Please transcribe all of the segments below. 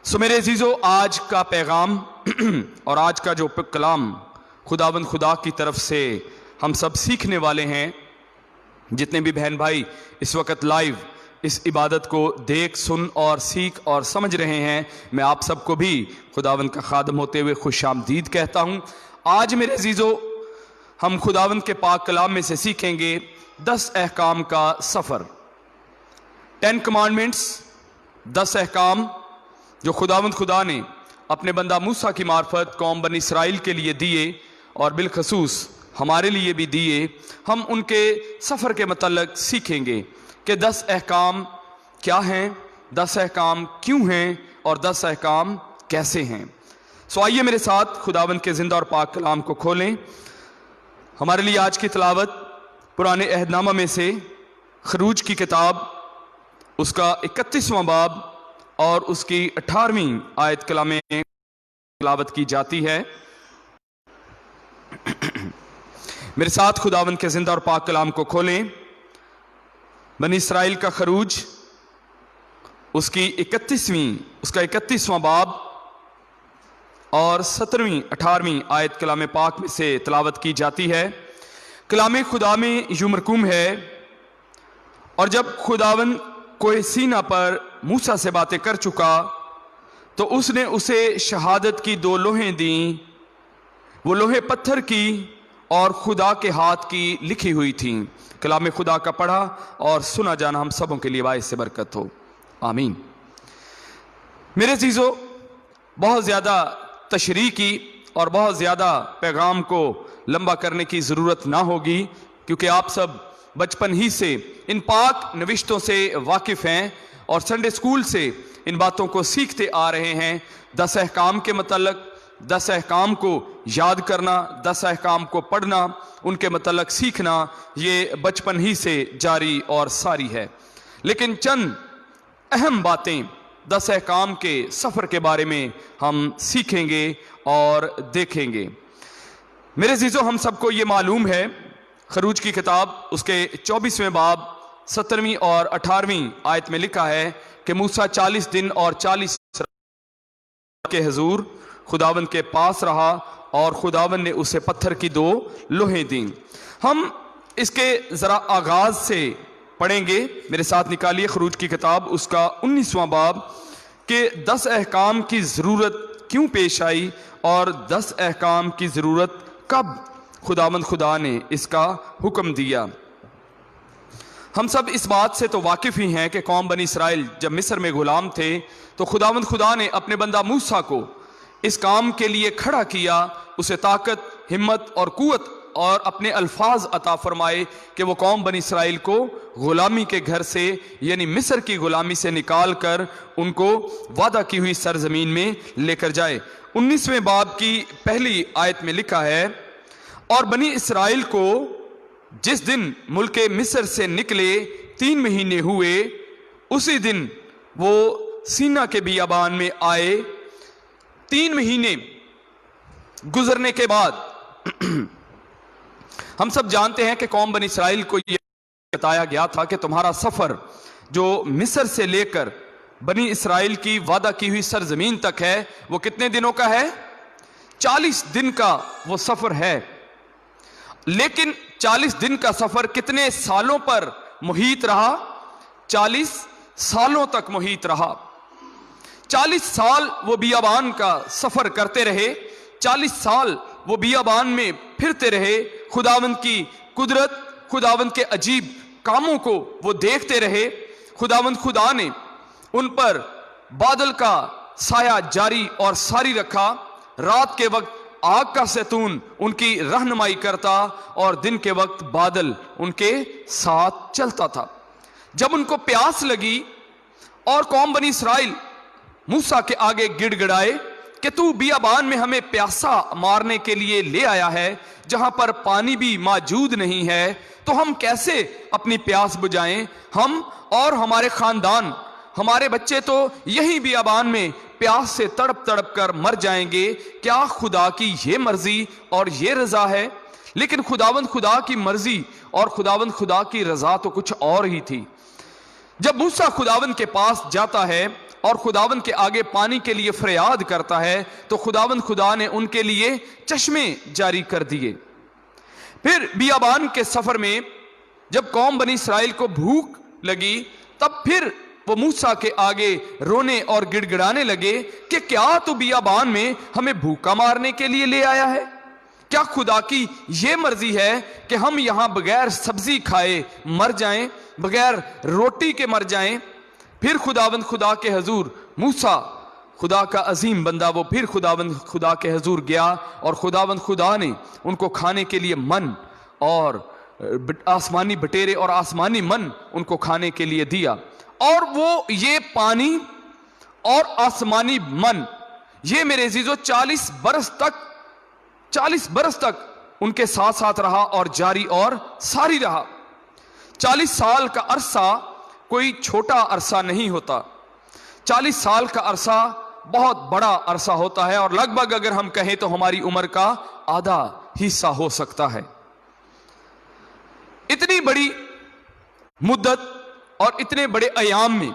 میرے عزیزو، آج کا پیغام اور آج کا جو کلام خداوند خدا کی طرف سے ہم سب سیکھنے والے ہیں، جتنے بھی بہن بھائی اس وقت لائیو اس عبادت کو دیکھ سن اور سیکھ اور سمجھ رہے ہیں، میں آپ سب کو بھی خداوند کا خادم ہوتے ہوئے خوش آمدید کہتا ہوں۔ آج میرے عزیزو ہم خداوند کے پاک کلام میں سے سیکھیں گے 10 احکام کا سفر، 10 کمانڈمنٹس، 10 احکام جو خداوند خدا نے اپنے بندہ موسیٰ کی معرفت قوم بنی اسرائیل کے لیے دیے اور بالخصوص ہمارے لیے بھی دیے۔ ہم ان کے سفر کے متعلق سیکھیں گے کہ 10 احکام کیا ہیں، 10 احکام کیوں ہیں اور 10 احکام کیسے ہیں۔ آئیے میرے ساتھ خداوند کے زندہ اور پاک کلام کو کھولیں۔ ہمارے لیے آج کی تلاوت پرانے عہد نامہ میں سے خروج کی کتاب، اس کا 31واں باب اور اس کی 18ویں آیت کلام میں تلاوت کی جاتی ہے۔ میرے ساتھ خداوند کے زندہ اور پاک کلام کو کھولیں۔ بنی اسرائیل کا خروج، اس کا 31واں باب اور 17ویں 18ویں آیت کلام پاک میں سے تلاوت کی جاتی ہے۔ کلام خدا میں یوں مرقوم ہے، اور جب خداوند کوہ سینا پر موسیٰ سے باتیں کر چکا تو اس نے اسے شہادت کی 2 لوحیں دیں، وہ لوحیں پتھر کی اور خدا کے ہاتھ کی لکھی ہوئی تھیں۔ کلام خدا کا پڑھا اور سنا جانا ہم سبوں کے لیے باعث سے برکت ہو، آمین۔ میرے عزیزو، بہت زیادہ تشریح کی اور بہت زیادہ پیغام کو لمبا کرنے کی ضرورت نہ ہوگی، کیونکہ آپ سب بچپن ہی سے ان پاک نوشتوں سے واقف ہیں اور سنڈے اسکول سے ان باتوں کو سیکھتے آ رہے ہیں۔ 10 احکام کے متعلق، 10 احکام کو یاد کرنا، 10 احکام کو پڑھنا، ان کے متعلق سیکھنا، یہ بچپن ہی سے جاری اور ساری ہے۔ لیکن چند اہم باتیں 10 احکام کے سفر کے بارے میں ہم سیکھیں گے اور دیکھیں گے۔ میرے عزیزو، ہم سب کو یہ معلوم ہے، خروج کی کتاب اس کے 24ویں باب 17ویں اور 18ویں آیت میں لکھا ہے کہ موسیٰ 40 دن اور 40 کے حضور خداوند کے پاس رہا اور خداوند نے اسے پتھر کی 2 لوحیں دیں۔ ہم اس کے ذرا آغاز سے پڑھیں گے۔ میرے ساتھ نکالیے خروج کی کتاب اس کا 19واں باب کہ 10 احکام کی ضرورت کیوں پیش آئی اور 10 احکام کی ضرورت کب خداوند خدا نے اس کا حکم دیا۔ ہم سب اس بات سے تو واقف ہی ہیں کہ قوم بنی اسرائیل جب مصر میں غلام تھے تو خداوند خدا نے اپنے بندہ موسیٰ کو اس کام کے لیے کھڑا کیا، اسے طاقت، ہمت اور قوت اور اپنے الفاظ عطا فرمائے کہ وہ قوم بنی اسرائیل کو غلامی کے گھر سے یعنی مصر کی غلامی سے نکال کر ان کو وعدہ کی ہوئی سرزمین میں لے کر جائے۔ 19ویں باب کی پہلی آیت میں لکھا ہے، اور بنی اسرائیل کو جس دن ملک مصر سے نکلے 3 مہینے ہوئے، اسی دن وہ سینا کے بیابان میں آئے۔ 3 مہینے گزرنے کے بعد ہم سب جانتے ہیں کہ قوم بنی اسرائیل کو یہ بتایا گیا تھا کہ تمہارا سفر جو مصر سے لے کر بنی اسرائیل کی وعدہ کی ہوئی سرزمین تک ہے، وہ کتنے دنوں کا ہے؟ 40 دن کا وہ سفر ہے۔ لیکن 40 دن کا سفر کتنے سالوں پر محیط رہا؟ 40 سالوں تک محیط رہا۔ 40 سال وہ بیابان کا سفر کرتے رہے، 40 سال وہ بیابان میں پھرتے رہے، خداوند کی قدرت، خداوند کے عجیب کاموں کو وہ دیکھتے رہے۔ خداوند خدا نے ان پر بادل کا سایہ جاری اور ساری رکھا، رات کے وقت آگ کا ستون ان کی رہنمائی کرتا اور دن کے وقت بادل ان کے ساتھ چلتا تھا۔ جب ان کو پیاس لگی اور قوم بنی اسرائیل موسیٰ کے آگے گڑ گڑائے کہ تو بیابان میں ہمیں پیاسا مارنے کے لیے لے آیا ہے، جہاں پر پانی بھی موجود نہیں ہے، تو ہم کیسے اپنی پیاس بجھائیں؟ ہم اور ہمارے خاندان، ہمارے بچے تو یہی بیابان میں پیاس سے تڑپ تڑپ کر مر جائیں گے۔ کیا خدا کی یہ مرضی اور یہ رضا ہے؟ لیکن خداوند خدا کی مرضی اور خداوند خدا کی رضا تو کچھ اور ہی تھی۔ جب موسیٰ خداوند کے پاس جاتا ہے اور خداوند کے آگے پانی کے لیے فریاد کرتا ہے تو خداوند خدا نے ان کے لیے چشمے جاری کر دیے۔ پھر بیابان کے سفر میں جب قوم بنی اسرائیل کو بھوک لگی تب پھر وہ موسیٰ کے آگے رونے اور گڑ گڑانے لگے کہ کیا تو بیابان میں ہمیں بھوکا مارنے کے لیے لے آیا ہے؟ کیا خدا کی یہ مرضی ہے کہ ہم یہاں بغیر سبزی کھائے مر جائیں، بغیر روٹی کے مر جائیں؟ پھر خداوند خدا کے حضور موسیٰ خدا کا عظیم بندہ وہ پھر خداوند خدا کے حضور گیا اور خداوند خدا نے ان کو کھانے کے لیے من اور آسمانی بٹیرے اور آسمانی من ان کو کھانے کے لیے دیا، اور وہ یہ پانی اور آسمانی من یہ میرے عزیزو 40 برس تک ان کے ساتھ ساتھ رہا اور جاری اور ساری رہا۔ 40 سال کا عرصہ کوئی چھوٹا عرصہ نہیں ہوتا، 40 سال کا عرصہ بہت بڑا عرصہ ہوتا ہے، اور لگ بھگ اگر ہم کہیں تو ہماری عمر کا آدھا حصہ ہو سکتا ہے۔ اتنی بڑی مدت اور اتنے بڑے ایام میں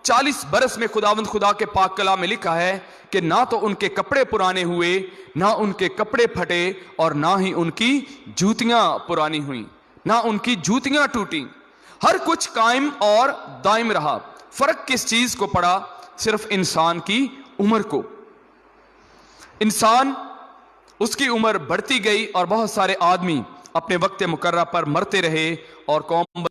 40 برس میں خداوند خدا کے پاک کلام میں لکھا ہے کہ نہ تو ان کے کپڑے پرانے ہوئے، نہ ان کے کپڑے پھٹے، اور نہ ہی ان کی جوتیاں پرانی ہوئیں، نہ ان کی جوتیاں ٹوٹیں۔ ہر کچھ قائم اور دائم رہا۔ فرق کس چیز کو پڑا؟ صرف انسان کی عمر کو۔ انسان اس کی عمر بڑھتی گئی اور بہت سارے آدمی اپنے وقت مقررہ پر مرتے رہے اور قوم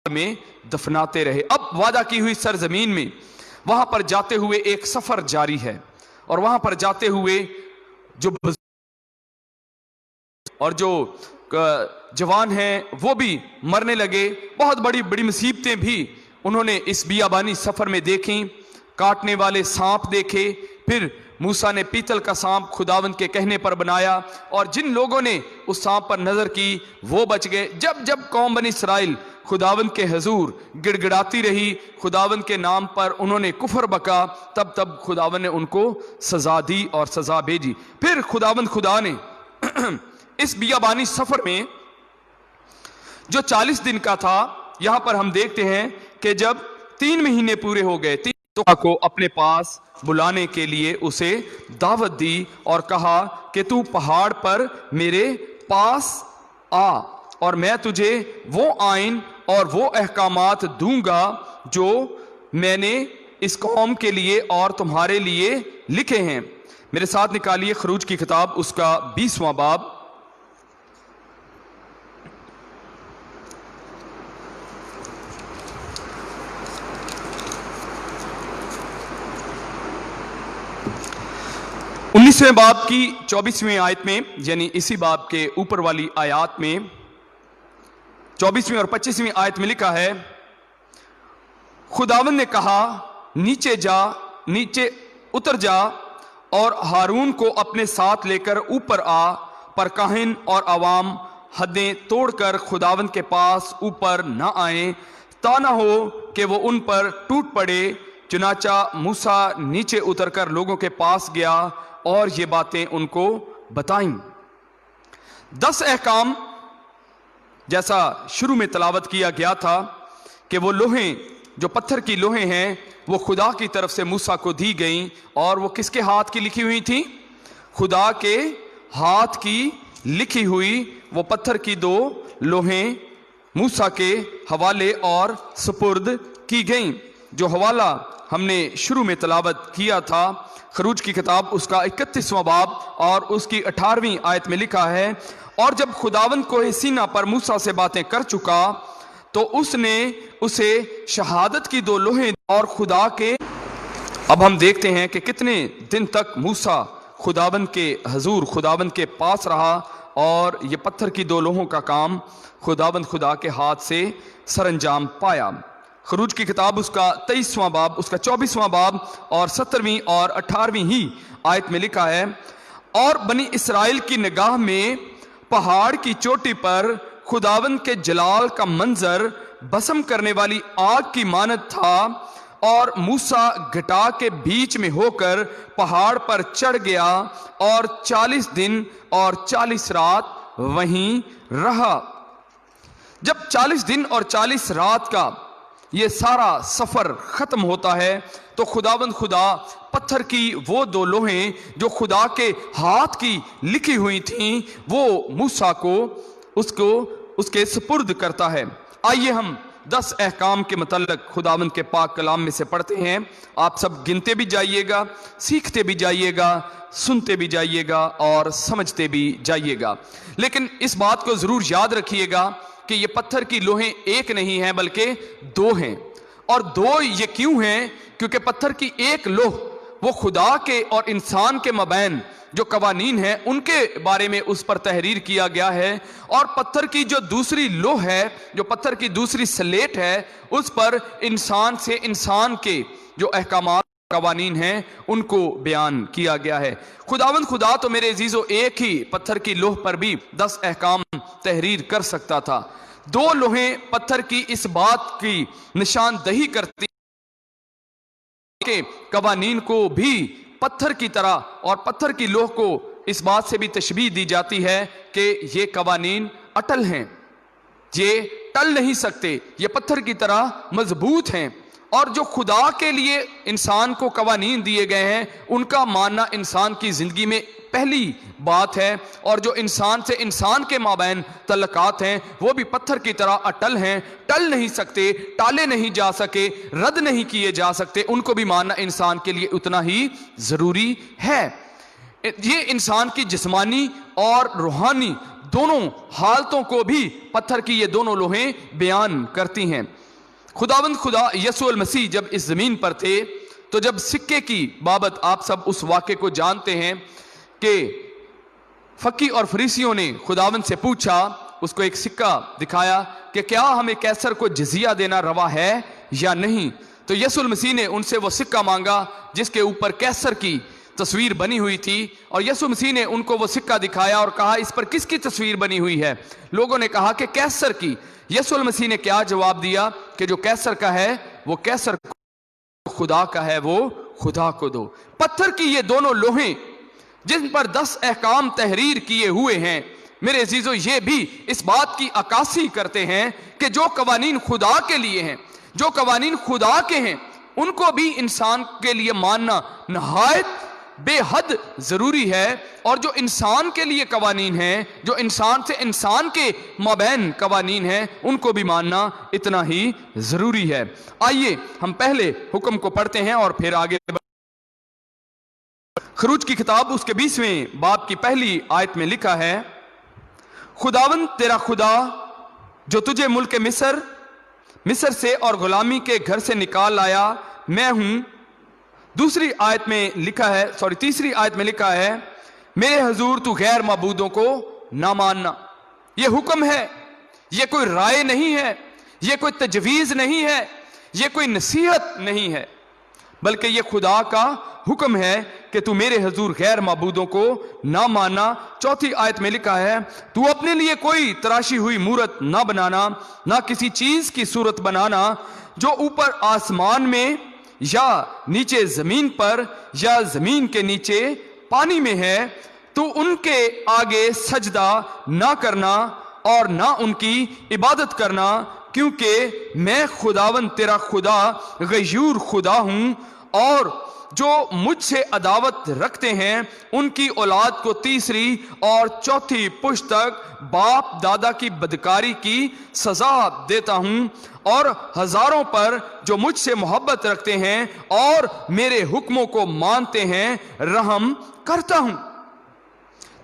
میں دفناتے رہے۔ اب وعدہ کی ہوئی سرزمین میں وہاں پر جاتے ہوئے ایک سفر جاری ہے، اور وہاں پر جاتے ہوئے جو جوان ہیں وہ بھی مرنے لگے۔ بہت بڑی بڑی مصیبتیں بھی انہوں نے اس بیابانی سفر میں دیکھیں، کاٹنے والے سانپ دیکھے، پھر موسیٰ نے پیتل کا سانپ خداوند کے کہنے پر بنایا، اور جن لوگوں نے اس سانپ پر نظر کی وہ بچ گئے۔ جب قوم بنی اسرائیل خداوند کے حضور گڑ گڑاتی رہی، خداوند کے نام پر انہوں نے کفر بکا، تب خداوند نے ان کو سزا دی اور سزا بھیجی۔ پھر خداوند خدا نے اس بیابانی سفر میں جو 40 دن کا تھا، یہاں پر ہم دیکھتے ہیں کہ جب 3 مہینے پورے ہو گئے تو کو اپنے پاس بلانے کے لیے اسے دعوت دی اور کہا کہ تو پہاڑ پر میرے پاس آ، اور میں تجھے وہ آئین اور وہ احکامات دوں گا جو میں نے اس قوم کے لیے اور تمہارے لیے لکھے ہیں۔ میرے ساتھ نکالیے خروج کی کتاب اس کا 20واں باب۔ انیسویں باب کی 24ویں آیت میں، یعنی اسی باب کے اوپر والی آیات میں 24ویں اور 25ویں آیت میں لکھا ہے، خداوند نے کہا نیچے اتر جا اور ہارون کو اپنے ساتھ لے کر اوپر آ، پر کاہن اور عوام حدیں توڑ کر خداوند کے پاس اوپر نہ آئیں، تا نہ ہو کہ وہ ان پر ٹوٹ پڑے۔ چنانچہ موسیٰ نیچے اتر کر لوگوں کے پاس گیا اور یہ باتیں ان کو بتائیں۔ 10 احکام جیسا شروع میں تلاوت کیا گیا تھا کہ وہ لوہیں جو پتھر کی لوہیں ہیں وہ خدا کی طرف سے موسیٰ کو دی گئیں، اور وہ کس کے ہاتھ کی لکھی ہوئی تھیں؟ خدا کے ہاتھ کی لکھی ہوئی وہ پتھر کی 2 لوہیں موسیٰ کے حوالے اور سپرد کی گئیں، جو حوالہ ہم نے شروع میں تلاوت کیا تھا۔ خروج کی کتاب اس کا 31واں باب اور اس کی 18ویں آیت میں لکھا ہے، اور جب خداوند کوہ سینا پر موسیٰ سے باتیں کر چکا تو اس نے اسے شہادت کی 2 لوہیں اور خدا کے۔ اب ہم دیکھتے ہیں کہ کتنے دن تک موسیٰ خداوند کے حضور خداوند کے پاس رہا، اور یہ پتھر کی 2 لوہوں کا کام خداوند خدا کے ہاتھ سے سر انجام پایا۔ خروج کی کتاب اس کا 23واں باب اس کا 24واں باب اور 17ویں اور 18ویں ہی آیت میں لکھا ہے، اور بنی اسرائیل کی نگاہ میں پہاڑ کی چوٹی پر خداوند کے جلال کا منظر بسم کرنے والی آگ کی مانند تھا، اور موسیٰ گھٹا کے بیچ میں ہو کر پہاڑ پر چڑھ گیا اور 40 دن اور 40 رات وہیں رہا۔ جب 40 دن اور 40 رات کا یہ سارا سفر ختم ہوتا ہے تو خداوند خدا پتھر کی وہ دو لوہیں جو خدا کے ہاتھ کی لکھی ہوئی تھیں وہ موسیٰ کو اس کے سپرد کرتا ہے۔ آئیے ہم 10 احکام کے متعلق خداوند کے پاک کلام میں سے پڑھتے ہیں۔ آپ سب گنتے بھی جائیے گا، سیکھتے بھی جائیے گا، سنتے بھی جائیے گا اور سمجھتے بھی جائیے گا۔ لیکن اس بات کو ضرور یاد رکھیے گا کہ یہ پتھر کی لوہیں ایک نہیں ہیں بلکہ 2 ہیں، اور 2 یہ کیوں ہیں؟ کیونکہ پتھر کی ایک لوح وہ خدا کے اور انسان کے مابین جو قوانین ہیں ان کے بارے میں اس پر تحریر کیا گیا ہے، اور پتھر کی جو دوسری لوح ہے، جو پتھر کی دوسری سلیٹ ہے، اس پر انسان سے انسان کے جو احکامات قوانین ہیں ان کو بیان کیا گیا ہے۔ خداوند خدا تو میرے عزیزو ایک ہی پتھر کی لوح پر بھی 10 احکام تحریر کر سکتا تھا۔ 2 لوحیں پتھر کی اس بات کی نشاندہی کرتی کہ قوانین کو بھی پتھر کی طرح، اور پتھر کی لوح کو اس بات سے بھی تشبیہ دی جاتی ہے کہ یہ قوانین اٹل ہیں، یہ ٹل نہیں سکتے، یہ پتھر کی طرح مضبوط ہیں، اور جو خدا کے لیے انسان کو قوانین دیے گئے ہیں ان کا ماننا انسان کی زندگی میں پہلی بات ہے، اور جو انسان سے انسان کے مابین تعلقات ہیں وہ بھی پتھر کی طرح اٹل ہیں، ٹل نہیں سکتے، ٹالے نہیں جا سکے، رد نہیں کیے جا سکتے، ان کو بھی ماننا انسان کے لیے اتنا ہی ضروری ہے۔ یہ انسان کی جسمانی اور روحانی دونوں حالتوں کو بھی پتھر کی یہ دونوں لوہیں بیان کرتی ہیں۔ خداوند خدا یسوع المسیح جب اس زمین پر تھے تو جب سکے کی بابت آپ سب اس واقعے کو جانتے ہیں کہ فقی اور فریسیوں نے خداوند سے پوچھا، اس کو ایک سکہ دکھایا کہ کیا ہمیں کیسر کو جزیہ دینا روا ہے یا نہیں، تو یسوع المسیح نے ان سے وہ سکہ مانگا جس کے اوپر کیسر کی تصویر بنی ہوئی تھی، اور یسوع مسیح نے ان کو وہ سکہ دکھایا اور کہا اس پر کس کی تصویر بنی ہوئی ہے؟ لوگوں نے کہا کہ کیسر کی۔ یسوع المسیح نے کیا جواب دیا کہ جو کیسر کا ہے وہ کیسر کو، خدا کا ہے وہ خدا کو دو۔ پتھر کی یہ دونوں لوہیں جن پر 10 احکام تحریر کیے ہوئے ہیں، میرے عزیزو یہ بھی اس بات کی عکاسی کرتے ہیں کہ جو قوانین خدا کے لیے ہیں، جو قوانین خدا کے ہیں، ان کو بھی انسان کے لیے ماننا نہایت بے حد ضروری ہے، اور جو انسان کے لیے قوانین ہیں، جو انسان سے انسان کے مابین قوانین ہیں، ان کو بھی ماننا اتنا ہی ضروری ہے۔ آئیے ہم پہلے حکم کو پڑھتے ہیں اور پھر آگے خروج کی کتاب اس کے 20ویں باب کی پہلی آیت میں لکھا ہے، خداوند تیرا خدا جو تجھے ملک مصر سے اور غلامی کے گھر سے نکال لایا میں ہوں۔ تیسری آیت میں لکھا ہے میرے حضور تو غیر معبودوں کو نہ ماننا۔ یہ حکم ہے، یہ کوئی رائے نہیں ہے، یہ کوئی تجویز نہیں ہے، یہ کوئی نصیحت نہیں ہے، بلکہ یہ خدا کا حکم ہے کہ تو میرے حضور غیر معبودوں کو نہ ماننا۔ چوتھی آیت میں لکھا ہے تو اپنے لیے کوئی تراشی ہوئی مورت نہ بنانا، نہ کسی چیز کی صورت بنانا جو اوپر آسمان میں یا نیچے زمین پر یا زمین کے نیچے پانی میں ہے، تو ان کے آگے سجدہ نہ کرنا اور نہ ان کی عبادت کرنا، کیونکہ میں خداوند تیرا خدا غیور خدا ہوں، اور جو مجھ سے عداوت رکھتے ہیں ان کی اولاد کو تیسری اور چوتھی پشت تک باپ دادا کی بدکاری کی سزا دیتا ہوں، اور ہزاروں پر جو مجھ سے محبت رکھتے ہیں اور میرے حکموں کو مانتے ہیں رحم کرتا ہوں۔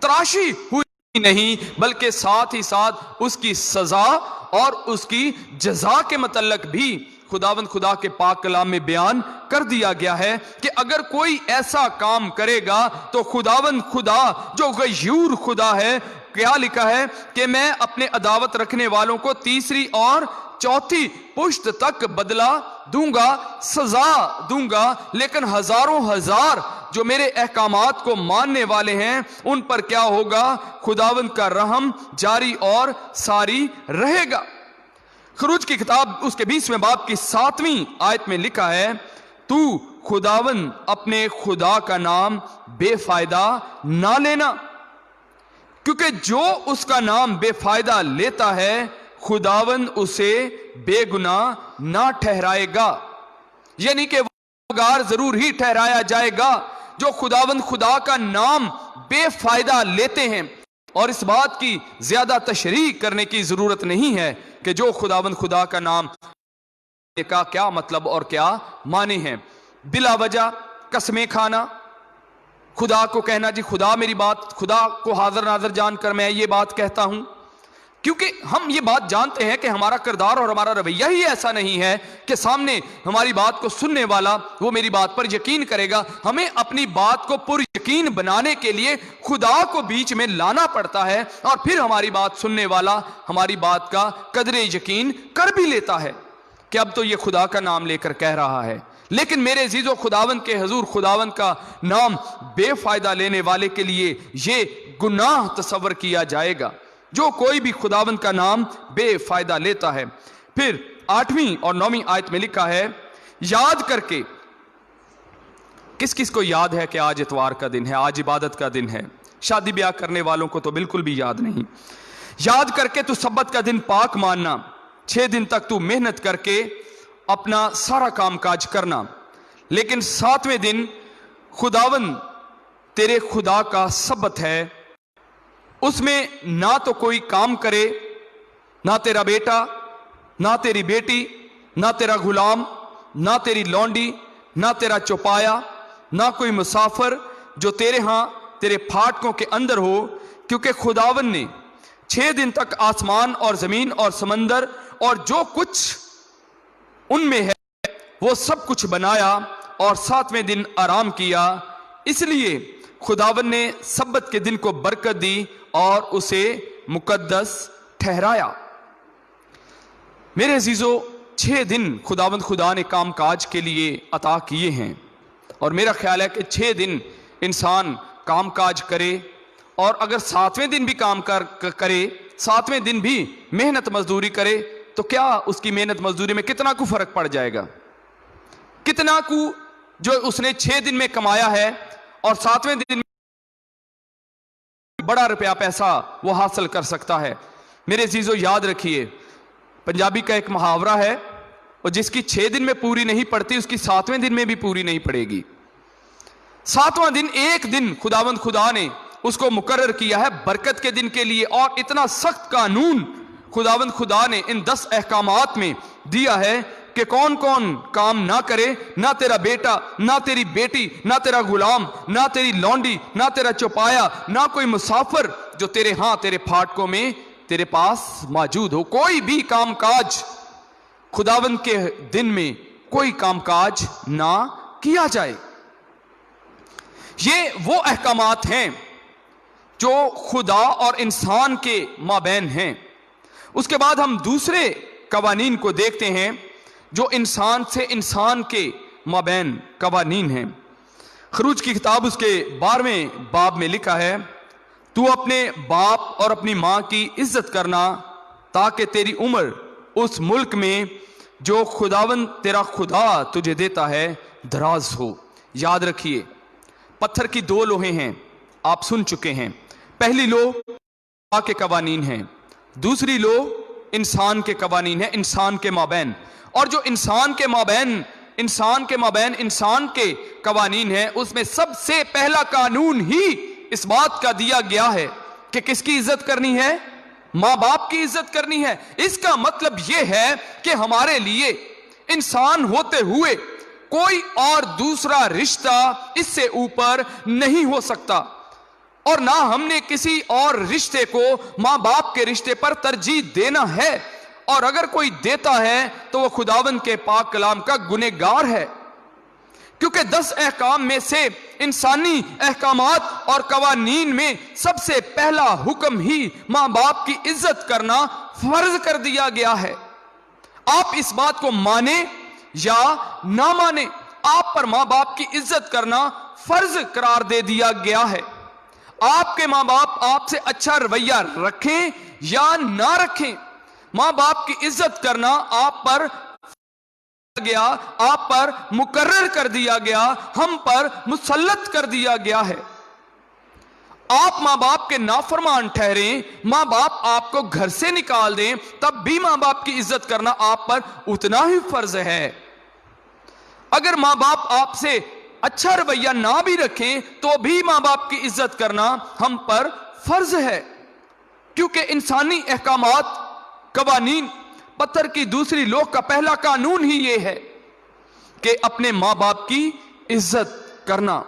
تراشی ہوئی نہیں بلکہ ساتھ ہی ساتھ اس کی سزا اور اس کی جزا کے متعلق بھی خداوند خدا کے پاک کلام میں بیان کر دیا گیا ہے کہ اگر کوئی ایسا کام کرے گا تو خداوند خدا جو غیور خدا ہے، کیا لکھا ہے کہ میں اپنے عداوت رکھنے والوں کو تیسری اور چوتھی پشت تک بدلہ دوں گا، سزا دوں گا، لیکن ہزاروں ہزار جو میرے احکامات کو ماننے والے ہیں ان پر کیا ہوگا؟ خداوند کا رحم جاری اور ساری رہے گا۔ خروج کی کتاب اس کے 20ویں باب کی 7ویں آیت میں لکھا ہے تو خداوند اپنے خدا کا نام بے فائدہ نہ لینا، کیونکہ جو اس کا نام بے فائدہ لیتا ہے خداوند اسے بے گناہ نہ ٹھہرائے گا، یعنی کہ گنہگار ضرور ہی ٹھہرایا جائے گا جو خداوند خدا کا نام بے فائدہ لیتے ہیں۔ اور اس بات کی زیادہ تشریح کرنے کی ضرورت نہیں ہے کہ جو خداوند خدا کا نام کا کیا مطلب اور کیا معنی ہیں۔ بلا وجہ قسمیں کھانا، خدا کو کہنا جی خدا میری بات، خدا کو حاضر ناظر جان کر میں یہ بات کہتا ہوں، کیونکہ ہم یہ بات جانتے ہیں کہ ہمارا کردار اور ہمارا رویہ ہی ایسا نہیں ہے کہ سامنے ہماری بات کو سننے والا وہ میری بات پر یقین کرے گا۔ ہمیں اپنی بات کو پر یقین بنانے کے لیے خدا کو بیچ میں لانا پڑتا ہے، اور پھر ہماری بات سننے والا ہماری بات کا قدر یقین کر بھی لیتا ہے کہ اب تو یہ خدا کا نام لے کر کہہ رہا ہے۔ لیکن میرے عزیزو، خداوند کے حضور خداوند کا نام بے فائدہ لینے والے کے لیے یہ گناہ تصور کیا جائے گا، جو کوئی بھی خداوند کا نام بے فائدہ لیتا ہے۔ پھر 8ویں اور 9ویں آیت میں لکھا ہے، یاد کر کے، کس کس کو یاد ہے کہ آج اتوار کا دن ہے، آج عبادت کا دن ہے؟ شادی بیاہ کرنے والوں کو تو بالکل بھی یاد نہیں۔ یاد کر کے تو سبت کا دن پاک ماننا، 6 دن تک تو محنت کر کے اپنا سارا کام کاج کرنا، لیکن 7ویں دن خداوند تیرے خدا کا سبت ہے، اس میں نہ تو کوئی کام کرے، نہ تیرا بیٹا، نہ تیری بیٹی، نہ تیرا غلام، نہ تیری لونڈی، نہ تیرا چوپایا، نہ کوئی مسافر جو تیرے ہاں تیرے پھاٹکوں کے اندر ہو، کیونکہ خداوند نے 6 دن تک آسمان اور زمین اور سمندر اور جو کچھ ان میں ہے وہ سب کچھ بنایا، اور 7ویں دن آرام کیا۔ اس لیے خداوند نے سبت کے دن کو برکت دی اور اسے مقدس ٹھہرایا۔ میرے عزیزو، 6 دن خداوند خدا نے کام کاج کے لیے عطا کیے ہیں، اور میرا خیال ہے کہ 6 دن انسان کام کاج کرے، اور اگر 7ویں دن بھی کام کرے، 7ویں دن بھی محنت مزدوری کرے، تو کیا اس کی محنت مزدوری میں کتنا کو فرق پڑ جائے گا؟ کتنا کو جو اس نے 6 دن میں کمایا ہے اور 7ویں دن بڑا روپیہ پیسہ وہ حاصل کر سکتا ہے۔ میرے عزیزو، یاد رکھیے، پنجابی کا ایک محاورہ ہے، اور جس کی 6 دن میں پوری نہیں پڑتی اس کی 7ویں دن میں بھی پوری نہیں پڑے گی۔ 7واں دن ایک دن خداوند خدا نے اس کو مقرر کیا ہے برکت کے دن کے لیے، اور اتنا سخت قانون خداوند خدا نے ان 10 احکامات میں دیا ہے کہ کون کون کام نہ کرے، نہ تیرا بیٹا، نہ تیری بیٹی، نہ تیرا غلام، نہ تیری لونڈی، نہ تیرا چوپایا، نہ کوئی مسافر جو تیرے ہاں تیرے پھاٹکوں میں تیرے پاس موجود ہو۔ کوئی بھی کام کاج خداوند کے دن میں کوئی کام کاج نہ کیا جائے۔ یہ وہ احکامات ہیں جو خدا اور انسان کے مابین ہیں۔ اس کے بعد ہم دوسرے قوانین کو دیکھتے ہیں جو انسان سے انسان کے مابین قوانین ہیں۔ خروج کی کتاب اس کے 12ویں باب میں لکھا ہے، تو اپنے باپ اور اپنی ماں کی عزت کرنا تاکہ تیری عمر اس ملک میں جو خداوند تیرا خدا تجھے دیتا ہے دراز ہو۔ یاد رکھیے، پتھر کی 2 لوہیں ہیں، آپ سن چکے ہیں۔ پہلی لو خدا کے قوانین ہیں، دوسری لو انسان کے قوانین ہیں، انسان کے مابین۔ اور جو انسان کے مابین انسان کے قوانین ہیں، اس میں سب سے پہلا قانون ہی اس بات کا دیا گیا ہے کہ کس کی عزت کرنی ہے؟ ماں باپ کی عزت کرنی ہے۔ اس کا مطلب یہ ہے کہ ہمارے لیے انسان ہوتے ہوئے کوئی اور دوسرا رشتہ اس سے اوپر نہیں ہو سکتا، اور نہ ہم نے کسی اور رشتے کو ماں باپ کے رشتے پر ترجیح دینا ہے، اور اگر کوئی دیتا ہے تو وہ خداوند کے پاک کلام کا گنہگار ہے، کیونکہ 10 احکام میں سے انسانی احکامات اور قوانین میں سب سے پہلا حکم ہی ماں باپ کی عزت کرنا فرض کر دیا گیا ہے۔ آپ اس بات کو مانیں یا نہ مانیں، آپ پر ماں باپ کی عزت کرنا فرض قرار دے دیا گیا ہے۔ آپ کے ماں باپ آپ سے اچھا رویہ رکھیں یا نہ رکھیں، ماں باپ کی عزت کرنا آپ پر مقرر کر دیا گیا، ہم پر مسلط کر دیا گیا ہے۔ آپ ماں باپ کے نافرمان ٹھہریں, ماں باپ آپ کو گھر سے نکال دیں, تب بھی ماں باپ کی عزت کرنا آپ پر اتنا ہی فرض ہے. اگر ماں باپ آپ سے اچھا رویہ نہ بھی رکھیں تو بھی ماں باپ کی عزت کرنا ہم پر فرض ہے, کیونکہ انسانی احکامات, قوانین, پتھر کی دوسری لوح کا پہلا قانون ہی یہ ہے کہ اپنے ماں باپ کی عزت کرنا.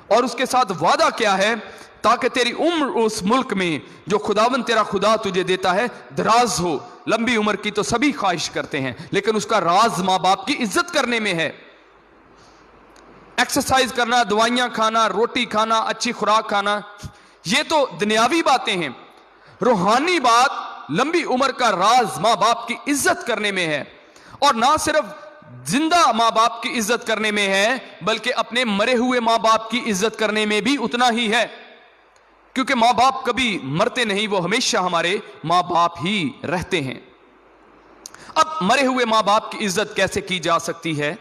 اور اس کے ساتھ وعدہ کیا ہے؟ تاکہ تیری عمر اس ملک میں جو خداوند تیرا خدا تجھے دیتا ہے دراز ہو. لمبی عمر کی تو سبھی خواہش کرتے ہیں, لیکن اس کا راز ماں باپ کی عزت کرنے میں ہے. ایکسرسائز کرنا, دوائیاں کھانا, روٹی کھانا, اچھی خوراک کھانا, یہ تو دنیاوی باتیں ہیں. روحانی بات, لمبی عمر کا راز ماں باپ کی عزت کرنے میں ہے. اور نہ صرف زندہ ماں باپ کی عزت کرنے میں ہے, بلکہ اپنے مرے ہوئے ماں باپ کی عزت کرنے میں بھی اتنا ہی ہے, کیونکہ ماں باپ کبھی مرتے نہیں, وہ ہمیشہ ہمارے ماں باپ ہی رہتے ہیں. اب مرے ہوئے ماں باپ کی عزت کیسے کی جا سکتی ہے؟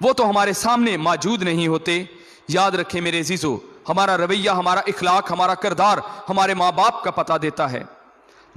وہ تو ہمارے سامنے موجود نہیں ہوتے. یاد رکھیں میرے عزیزو, ہمارا رویہ, ہمارا اخلاق, ہمارا کردار ہمارے ماں باپ کا پتہ دیتا ہے.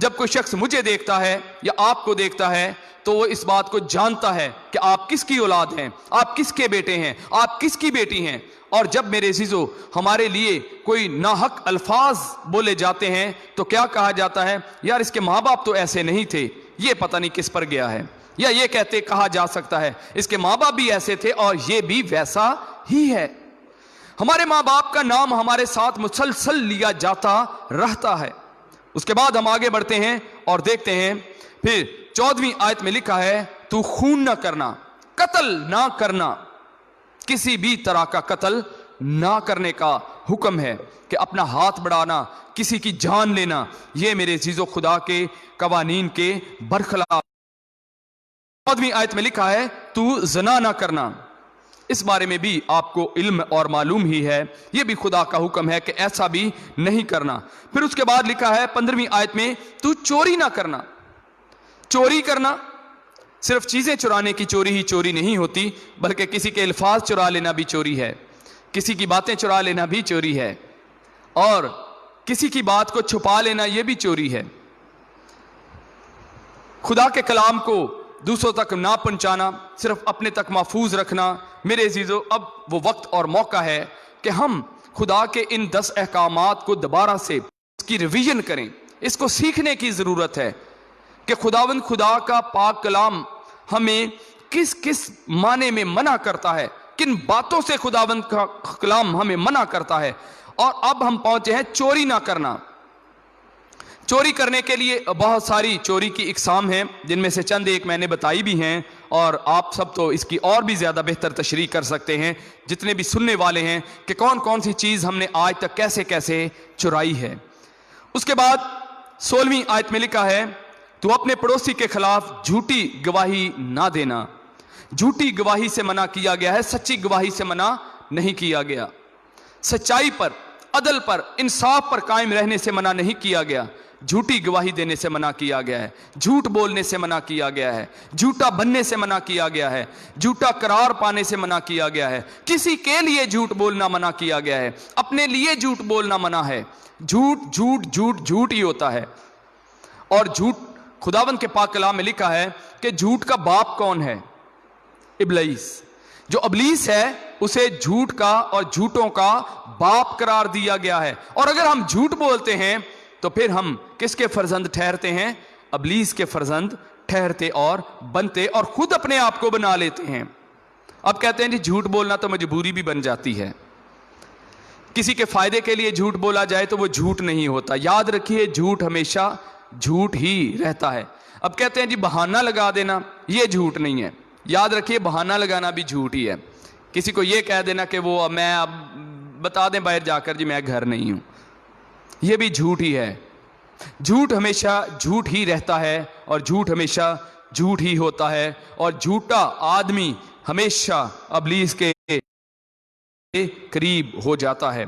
جب کوئی شخص مجھے دیکھتا ہے یا آپ کو دیکھتا ہے تو وہ اس بات کو جانتا ہے کہ آپ کس کی اولاد ہیں, آپ کس کے بیٹے ہیں, آپ کس کی بیٹی ہیں. اور جب میرے عزیزو ہمارے لیے کوئی ناحق الفاظ بولے جاتے ہیں تو کیا کہا جاتا ہے؟ یار اس کے ماں باپ تو ایسے نہیں تھے, یہ پتہ نہیں کس پر گیا ہے. یا یہ کہتے کہا جا سکتا ہے اس کے ماں باپ بھی ایسے تھے اور یہ بھی ویسا ہی ہے. ہمارے ماں باپ کا نام ہمارے ساتھ مسلسل لیا جاتا رہتا ہے. اس کے بعد ہم آگے بڑھتے ہیں اور دیکھتے ہیں پھر 14ویں آیت میں لکھا ہے تو خون نہ کرنا, قتل نہ کرنا, کسی بھی طرح کا قتل نہ کرنے کا حکم ہے کہ اپنا ہاتھ بڑھانا, کسی کی جان لینا, یہ میرے عزیزو خدا کے قوانین کے برخلاف. 14ویں آیت میں لکھا ہے تو زنا نہ کرنا, اس بارے میں بھی آپ کو علم اور معلوم ہی ہے, یہ بھی خدا کا حکم ہے کہ ایسا بھی نہیں کرنا. پھر اس کے بعد لکھا ہے 15ویں آیت میں تو چوری نہ کرنا. چوری کرنا صرف چیزیں چرانے کی چوری ہی چوری نہیں ہوتی, بلکہ کسی کے الفاظ چرا لینا بھی چوری ہے, کسی کی باتیں چرا لینا بھی چوری ہے, اور کسی کی بات کو چھپا لینا یہ بھی چوری ہے. خدا کے کلام کو دوسروں تک نہ پہنچانا, صرف اپنے تک محفوظ رکھنا. میرے عزیزو اب وہ وقت اور موقع ہے کہ ہم خدا کے ان 10 احکامات کو دوبارہ سے اس کی ریویژن کریں. اس کو سیکھنے کی ضرورت ہے کہ خداوند خدا کا پاک کلام ہمیں کس کس معنی میں منع کرتا ہے, کن باتوں سے خداوند کا کلام ہمیں منع کرتا ہے. اور اب ہم پہنچے ہیں چوری نہ کرنا. چوری کرنے کے لیے بہت ساری چوری کی اقسام ہیں, جن میں سے چند ایک میں نے بتائی بھی ہیں, اور آپ سب تو اس کی اور بھی زیادہ بہتر تشریح کر سکتے ہیں جتنے بھی سننے والے ہیں کہ کون کون سی چیز ہم نے آج تک کیسے کیسے چرائی ہے. اس کے بعد 16ویں آیت میں لکھا ہے تو اپنے پڑوسی کے خلاف جھوٹی گواہی نہ دینا. جھوٹی گواہی سے منع کیا گیا ہے, سچی گواہی سے منع نہیں کیا گیا. سچائی پر, عدل پر, انصاف پر قائم رہنے سے منع نہیں کیا گیا. جھوٹی گواہی دینے سے منع کیا گیا ہے, جھوٹ بولنے سے منع کیا گیا ہے, جھوٹا بننے سے منع کیا گیا ہے, جھوٹا قرار پانے سے منع کیا گیا ہے, کسی کے لیے جھوٹ بولنا منع کیا گیا ہے, اپنے لیے جھوٹ بولنا منع ہے. جھوٹ جھوٹ جھوٹ جھوٹ ہی ہوتا ہے. اور جھوٹ خداوند کے پاک کلام میں لکھا ہے کہ جھوٹ کا باپ کون ہے؟ ابلیس. جو ابلیس ہے اسے جھوٹ کا اور جھوٹوں کا باپ قرار دیا گیا ہے. اور اگر ہم جھوٹ بولتے ہیں تو پھر ہم کس کے فرزند ٹھہرتے ہیں؟ ابلیس کے فرزند ٹھہرتے اور بنتے, اور خود اپنے آپ کو بنا لیتے ہیں. اب کہتے ہیں جی جھوٹ بولنا تو مجبوری بھی بن جاتی ہے, کسی کے فائدے کے لیے جھوٹ بولا جائے تو وہ جھوٹ نہیں ہوتا. یاد رکھیے جھوٹ ہمیشہ جھوٹ ہی رہتا ہے. اب کہتے ہیں جی بہانہ لگا دینا, یہ جھوٹ نہیں ہے. یاد رکھیے بہانہ لگانا بھی جھوٹ ہی ہے. کسی کو یہ کہہ دینا کہ وہ میں اب بتا دیں باہر جا کر جی میں گھر نہیں ہوں, یہ بھی جھوٹ ہی ہے. جھوٹ ہمیشہ جھوٹ ہی رہتا ہے اور جھوٹ ہمیشہ جھوٹ ہی ہوتا ہے, اور جھوٹا آدمی ہمیشہ ابلیس کے قریب ہو جاتا ہے.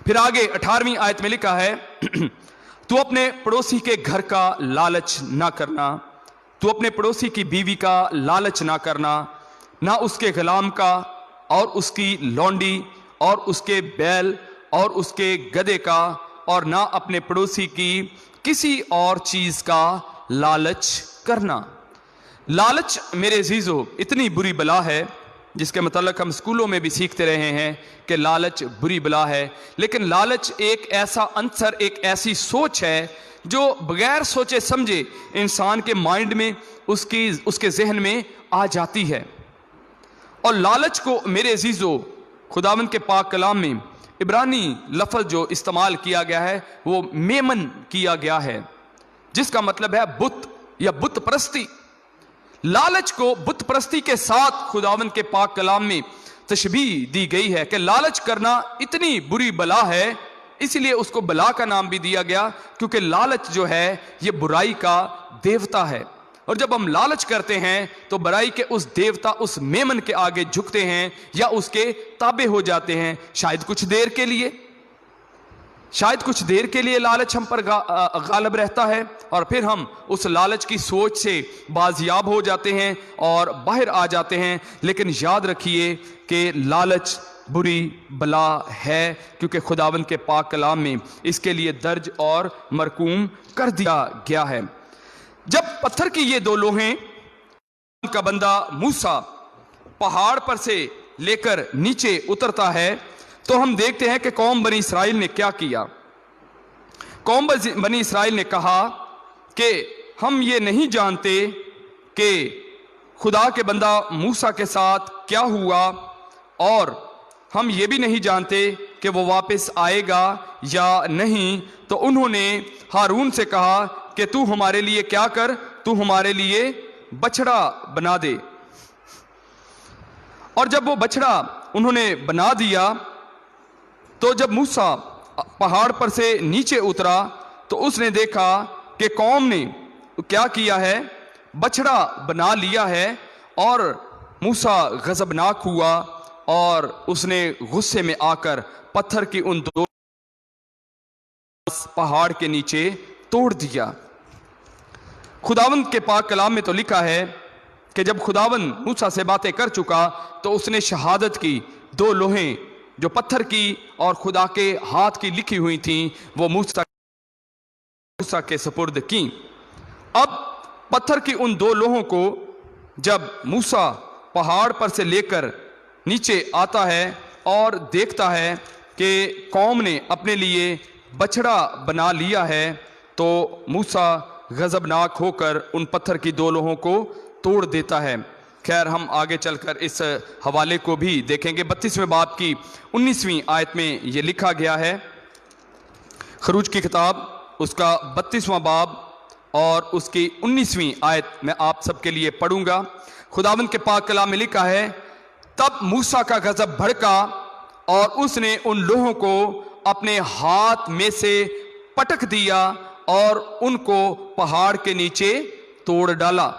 پھر آگے 18ویں آیت میں لکھا ہے تو اپنے پڑوسی کے گھر کا لالچ نہ کرنا. تو اپنے پڑوسی کی بیوی کا لالچ نہ کرنا, نہ اس کے غلام کا, اور اس کی لونڈی, اور اس کے بیل, اور اس کے گدھے کا اور نہ اپنے پڑوسی کی کسی اور چیز کا لالچ کرنا۔ لالچ میرے عزیزو اتنی بری بلا ہے جس کے متعلق ہم اسکولوں میں بھی سیکھتے رہے ہیں کہ لالچ بری بلا ہے، لیکن لالچ ایک ایسا عنصر، ایک ایسی سوچ ہے جو بغیر سوچے سمجھے انسان کے مائنڈ میں، اس کے ذہن میں آ جاتی ہے۔ اور لالچ کو میرے عزیزو خداوند کے پاک کلام میں عبرانی لفظ جو استعمال کیا گیا ہے وہ میمن کیا گیا ہے، جس کا مطلب ہے بت یا بت پرستی۔ لالچ کو بت پرستی کے ساتھ خداوند کے پاک کلام میں تشبیہ دی گئی ہے کہ لالچ کرنا اتنی بری بلا ہے، اسی لیے اس کو بلا کا نام بھی دیا گیا، کیونکہ لالچ جو ہے یہ برائی کا دیوتا ہے، اور جب ہم لالچ کرتے ہیں تو برائی کے اس دیوتا، اس میمن کے آگے جھکتے ہیں یا اس کے تابع ہو جاتے ہیں، شاید کچھ دیر کے لیے لالچ ہم پر غالب رہتا ہے، اور پھر ہم اس لالچ کی سوچ سے بازیاب ہو جاتے ہیں اور باہر آ جاتے ہیں۔ لیکن یاد رکھیے کہ لالچ بری بلا ہے، کیونکہ خداوند کے پاک کلام میں اس کے لیے درج اور مرقوم کر دیا گیا ہے۔ جب پتھر کی یہ دو لوہیں کا بندہ موسیٰ پہاڑ پر سے لے کر نیچے اترتا ہے تو ہم دیکھتے ہیں کہ قوم بنی اسرائیل نے کیا کیا۔ قوم بنی اسرائیل نے کہا کہ ہم یہ نہیں جانتے کہ خدا کے بندہ موسیٰ کے ساتھ کیا ہوا، اور ہم یہ بھی نہیں جانتے کہ وہ واپس آئے گا یا نہیں، تو انہوں نے ہارون سے کہا کہ تو ہمارے لیے کیا کر، تو ہمارے لیے بچڑا بنا دے۔ اور جب وہ بچڑا انہوں نے بنا دیا تو جب موسیٰ پہاڑ پر سے نیچے اترا تو اس نے دیکھا کہ قوم نے کیا کیا ہے، بچڑا بنا لیا ہے، اور موسیٰ غضبناک ہوا اور اس نے غصے میں آ کر پتھر کی ان دو پہاڑ کے نیچے توڑ دیا۔ خداوند کے پاک کلام میں تو لکھا ہے کہ جب خداوند موسیٰ سے باتیں کر چکا تو اس نے شہادت کی دو لوہیں جو پتھر کی اور خدا کے ہاتھ کی لکھی ہوئی تھیں وہ موسیٰ کے سپرد کی۔ اب پتھر کی ان دو لوہوں کو جب موسیٰ پہاڑ پر سے لے کر نیچے آتا ہے اور دیکھتا ہے کہ قوم نے اپنے لیے بچڑا بنا لیا ہے، تو موسیٰ غضبناک ہو کر ان پتھر کی دو لوہوں کو توڑ دیتا ہے۔ خیر ہم آگے چل کر اس حوالے کو بھی دیکھیں گے۔ 32ویں باب کی 19ویں آیت میں یہ لکھا گیا ہے، خروج کی کتاب اس کا 32واں باب اور اس کی 19ویں آیت میں آپ سب کے لیے پڑھوں گا۔ خداوند کے پاک کلام میں لکھا ہے، تب موسیٰ کا غضب بھڑکا اور اس نے ان لوہوں کو اپنے ہاتھ میں سے پٹک دیا اور ان کو پہاڑ کے نیچے توڑ ڈالا۔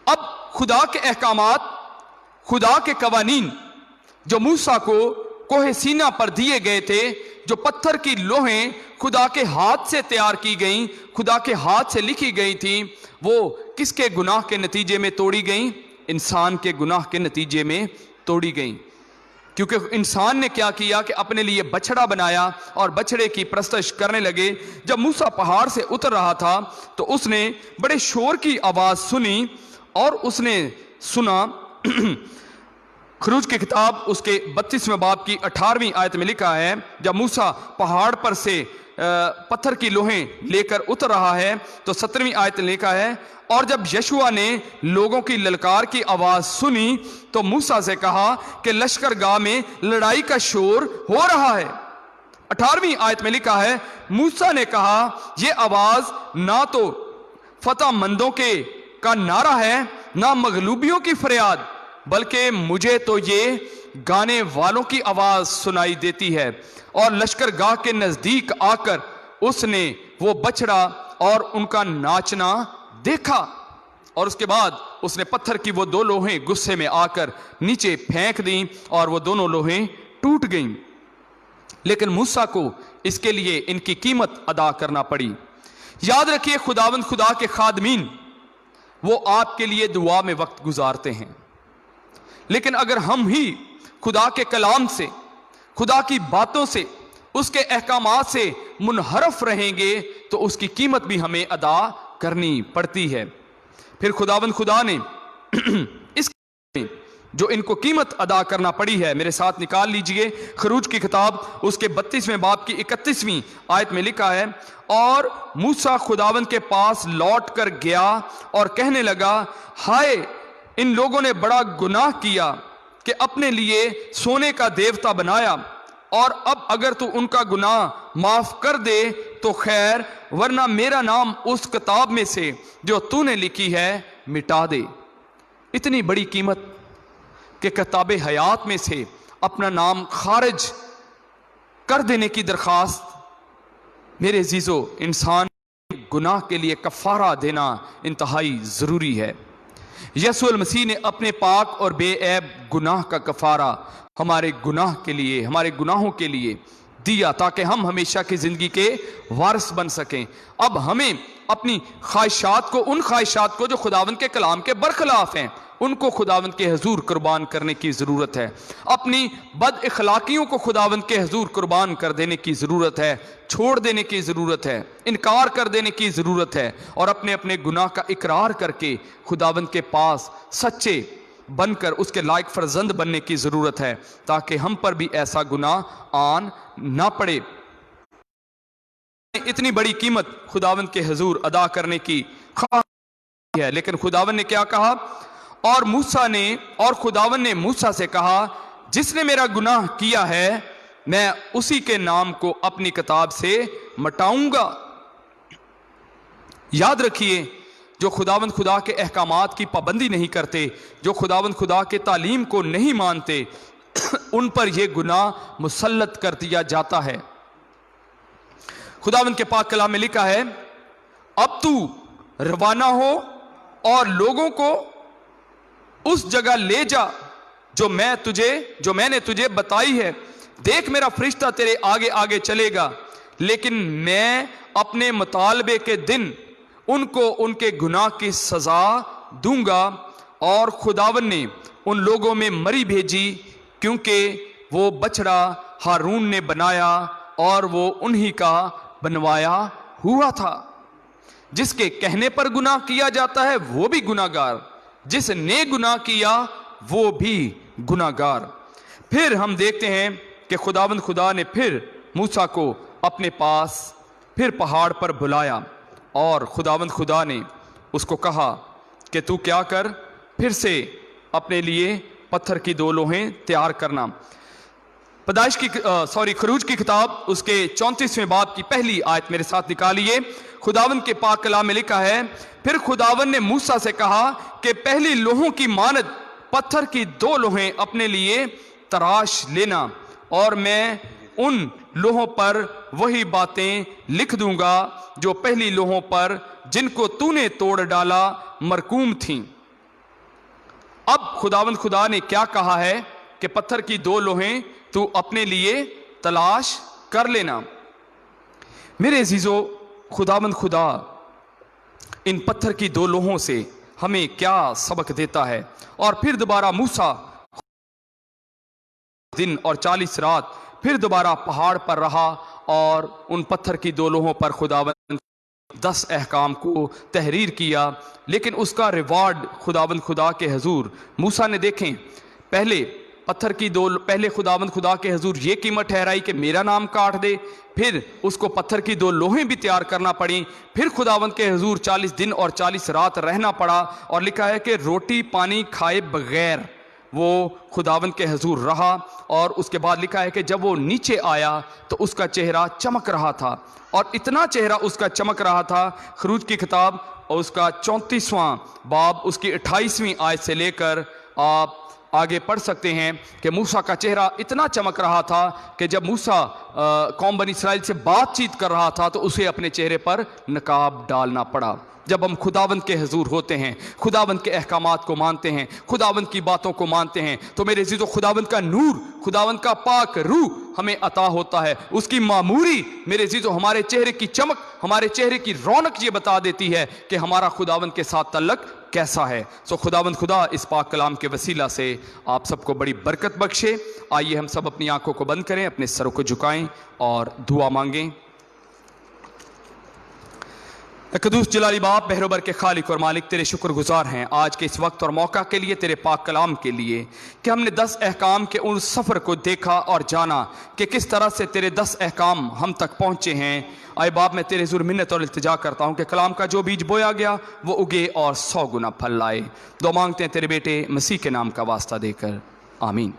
اب خدا کے احکامات، خدا کے قوانین جو موسیٰ کو کوہ سینا پر دیے گئے تھے، جو پتھر کی لوہیں خدا کے ہاتھ سے تیار کی گئیں، خدا کے ہاتھ سے لکھی گئی تھیں، وہ کس کے گناہ کے نتیجے میں توڑی گئیں؟ انسان کے گناہ کے نتیجے میں توڑی گئیں۔ کیونکہ انسان نے کیا کیا کہ اپنے لیے بچڑا بنایا اور بچڑے کی پرستش کرنے لگے۔ جب موسیٰ پہاڑ سے اتر رہا تھا تو اس نے بڑے شور کی آواز سنی، اور اس نے سنا، خروج کی کتاب اس کے 32ویں باب کی 18ویں آیت میں لکھا ہے، جب موسیٰ پہاڑ پر سے پتھر کی لوہیں لے کر اتر رہا ہے تو 17ویں آیت میں لکھا ہے، اور جب یشوع نے لوگوں کی للکار کی آواز سنی تو موسیٰ سے کہا کہ لشکر گاہ میں لڑائی کا شور ہو رہا ہے۔ 18ویں آیت میں لکھا ہے، موسیٰ نے کہا یہ آواز نہ تو فتح مندوں کا نعرہ ہے نہ مغلوبیوں کی فریاد، بلکہ مجھے تو یہ گانے والوں کی آواز سنائی دیتی ہے۔ اور لشکر گاہ کے نزدیک آ کر اس نے وہ بچڑا اور ان کا ناچنا دیکھا، اور اس کے بعد اس نے پتھر کی وہ دو لوہیں غصے میں آ کر نیچے پھینک دیں اور وہ دونوں لوہیں ٹوٹ گئیں۔ لیکن موسیٰ کو اس کے لیے ان کی قیمت ادا کرنا پڑی۔ یاد رکھیے خداوند خدا کے خادمین وہ آپ کے لیے دعا میں وقت گزارتے ہیں، لیکن اگر ہم ہی خدا کے کلام سے، خدا کی باتوں سے، اس کے احکامات سے منحرف رہیں گے تو اس کی قیمت بھی ہمیں ادا کرنی پڑتی ہے۔ پھر خداوند خدا نے اس جو ان کو قیمت ادا کرنا پڑی ہے، میرے ساتھ نکال لیجئے خروج کی کتاب اس کے 32ویں باب کی 31ویں آیت میں لکھا ہے، اور موسیٰ خداوند کے پاس لوٹ کر گیا اور کہنے لگا، ہائے ان لوگوں نے بڑا گناہ کیا کہ اپنے لیے سونے کا دیوتا بنایا، اور اب اگر تو ان کا گناہ معاف کر دے تو خیر، ورنہ میرا نام اس کتاب میں سے جو تو نے لکھی ہے مٹا دے۔ اتنی بڑی قیمت کہ کتاب حیات میں سے اپنا نام خارج کر دینے کی درخواست، میرے عزیزو، انسان گناہ کے لیے کفارہ دینا انتہائی ضروری ہے۔ یسوع المسیح نے اپنے پاک اور بے عیب گناہ کا کفارہ ہمارے گناہ کے لیے، ہمارے گناہوں کے لیے دیا تاکہ ہم ہمیشہ کی زندگی کے وارث بن سکیں۔ اب ہمیں اپنی خواہشات کو، ان خواہشات کو جو خداوند کے کلام کے برخلاف ہیں، ان کو خداوند کے حضور قربان کرنے کی ضرورت ہے۔ اپنی بد اخلاقیوں کو خداوند کے حضور قربان کر دینے کی ضرورت ہے، چھوڑ دینے کی ضرورت ہے، انکار کر دینے کی ضرورت ہے، اور اپنے اپنے گناہ کا اقرار کر کے خداوند کے پاس سچے بن کر اس کے لائق فرزند بننے کی ضرورت ہے تاکہ ہم پر بھی ایسا گناہ آن نہ پڑے۔ اتنی بڑی قیمت خداوند کے حضور ادا کرنے کی خواہش ہے، لیکن خداوند نے کیا کہا؟ اور خداوند نے موسیٰ سے کہا، جس نے میرا گناہ کیا ہے میں اسی کے نام کو اپنی کتاب سے مٹاؤں گا۔ یاد رکھیے، جو خداوند خدا کے احکامات کی پابندی نہیں کرتے، جو خداوند خدا کے تعلیم کو نہیں مانتے، ان پر یہ گناہ مسلط کر دیا جاتا ہے۔ خداوند کے پاک کلام میں لکھا ہے، اب تو روانہ ہو اور لوگوں کو اس جگہ لے جا جو میں نے تجھے بتائی ہے۔ دیکھ میرا فرشتہ تیرے آگے آگے چلے گا، لیکن میں اپنے مطالبے کے دن ان کو ان کے گناہ کی سزا دوں گا۔ اور خداوند نے ان لوگوں میں مری بھیجی کیونکہ وہ بچڑا ہارون نے بنایا اور وہ انہی کا بنوایا ہوا تھا۔ جس کے کہنے پر گناہ کیا جاتا ہے وہ بھی گناہ گار، جس نے گناہ کیا وہ بھی گناہ گار۔ پھر ہم دیکھتے ہیں کہ خداوند خدا نے پھر موسیٰ کو اپنے پاس پھر پہاڑ پر بلایا، اور خداوند خدا نے اس کو کہا کہ تو کیا کر، پھر سے اپنے لیے پتھر کی 2 لوہیں تیار کرنا۔ خروج کی کتاب اس کے 34ویں باب کی پہلی آیت میرے ساتھ نکالیے۔ خداوند کے پاک کلام میں لکھا ہے، پھر خداوند نے موسیٰ سے کہا کہ پہلی لوہوں کی مانند پتھر کی 2 لوہیں اپنے لیے تراش لینا، اور میں ان لوہوں پر وہی باتیں لکھ دوں گا جو پہلی لوہوں پر جن کو تو نے توڑ ڈالا مرقوم تھیں۔ اب خداوند خدا نے کیا کہا ہے کہ پتھر کی 2 لوہیں تو اپنے لیے تلاش کر لینا۔ میرے عزیزو، خداوند خدا ان پتھر کی 2 لوہوں سے ہمیں کیا سبق دیتا ہے؟ اور پھر دوبارہ موسیٰ دن اور 40 رات پھر دوبارہ پہاڑ پر رہا، اور ان پتھر کی 2 لوہوں پر خداوند 10 احکام کو تحریر کیا، لیکن اس کا ریوارڈ خداوند خدا کے حضور موسیٰ نے دیکھیں، پہلے خداوند خدا کے حضور یہ قیمت ٹھہرائی کہ میرا نام کاٹ دے، پھر اس کو پتھر کی 2 لوہیں بھی تیار کرنا پڑیں، پھر خداوند کے حضور 40 دن اور 40 رات رہنا پڑا، اور لکھا ہے کہ روٹی پانی کھائے بغیر وہ خداوند کے حضور رہا، اور اس کے بعد لکھا ہے کہ جب وہ نیچے آیا تو اس کا چہرہ چمک رہا تھا، اور اتنا چہرہ اس کا چمک رہا تھا۔ خروج کی کتاب اور اس کا 34واں باب اس کی 28ویں آیت سے لے کر آپ آگے پڑھ سکتے ہیں کہ موسیٰ کا چہرہ اتنا چمک رہا تھا کہ جب موسیٰ قوم بنی اسرائیل سے بات چیت کر رہا تھا تو اسے اپنے چہرے پر نقاب ڈالنا پڑا۔ جب ہم خداوند کے حضور ہوتے ہیں، خداوند کے احکامات کو مانتے ہیں، خداوند کی باتوں کو مانتے ہیں، تو میرے عزیزو خداوند کا نور، خداوند کا پاک روح ہمیں عطا ہوتا ہے۔ اس کی معموری میرے عزیزو ہمارے چہرے کی چمک، ہمارے چہرے کی رونق یہ بتا دیتی ہے کہ ہمارا خداوند کے ساتھ تعلق کیسا ہے. سو خداوند خدا اس پاک کلام کے وسیلہ سے آپ سب کو بڑی برکت بخشے. آئیے ہم سب اپنی آنکھوں کو بند کریں, اپنے سروں کو جھکائیں اور دعا مانگیں. قدوس جلالی باپ بہروبر کے خالق اور مالک, تیرے شکر گزار ہیں آج کے اس وقت اور موقع کے لیے, تیرے پاک کلام کے لیے کہ ہم نے 10 احکام کے ان سفر کو دیکھا اور جانا کہ کس طرح سے تیرے 10 احکام ہم تک پہنچے ہیں. اے باپ میں تیرے حضور منت اور التجا کرتا ہوں کہ کلام کا جو بیج بویا گیا وہ اگے اور 100 گنا پھل لائے. دعا مانگتے ہیں تیرے بیٹے مسیح کے نام کا واسطہ دے کر, آمین.